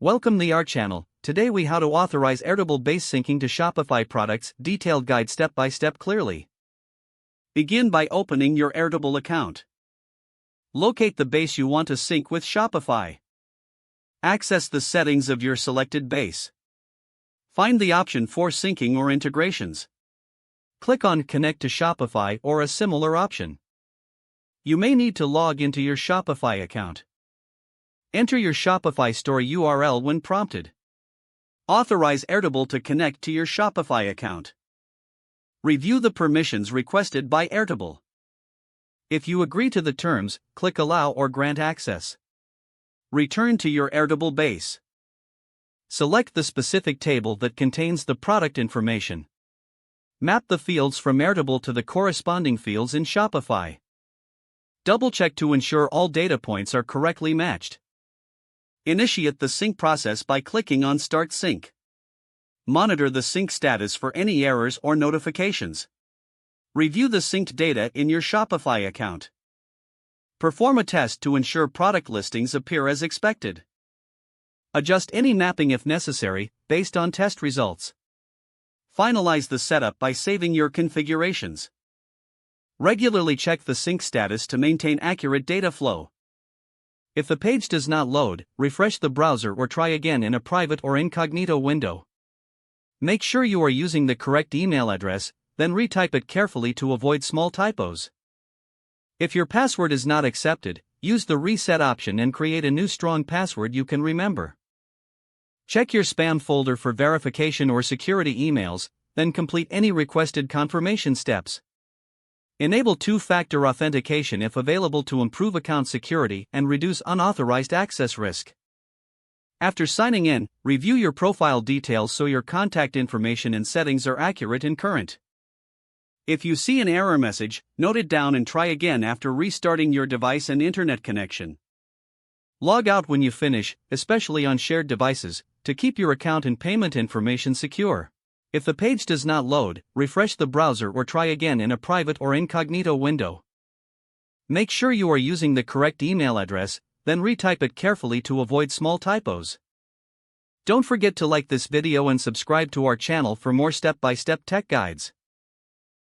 Welcome to our channel. Today we how to authorize Airtable base syncing to Shopify products, detailed guide step by step clearly. Begin by opening your Airtable account. Locate the base you want to sync with Shopify. Access the settings of your selected base. Find the option for syncing or integrations. Click on Connect to Shopify or a similar option. You may need to log into your Shopify account. Enter your Shopify store URL when prompted. Authorize Airtable to connect to your Shopify account. Review the permissions requested by Airtable. If you agree to the terms, click Allow or grant access. Return to your Airtable base. Select the specific table that contains the product information. Map the fields from Airtable to the corresponding fields in Shopify. Double-check to ensure all data points are correctly matched. Initiate the sync process by clicking on Start Sync. Monitor the sync status for any errors or notifications. Review the synced data in your Shopify account. Perform a test to ensure product listings appear as expected. Adjust any mapping if necessary, based on test results. Finalize the setup by saving your configurations. Regularly check the sync status to maintain accurate data flow. If the page does not load, refresh the browser or try again in a private or incognito window. Make sure you are using the correct email address, then retype it carefully to avoid small typos. If your password is not accepted, use the reset option and create a new strong password you can remember. Check your spam folder for verification or security emails, then complete any requested confirmation steps. Enable two-factor authentication if available to improve account security and reduce unauthorized access risk. After signing in, review your profile details so your contact information and settings are accurate and current. If you see an error message, note it down and try again after restarting your device and internet connection. Log out when you finish, especially on shared devices, to keep your account and payment information secure. If the page does not load, refresh the browser or try again in a private or incognito window. Make sure you are using the correct email address, then retype it carefully to avoid small typos. Don't forget to like this video and subscribe to our channel for more step-by-step tech guides.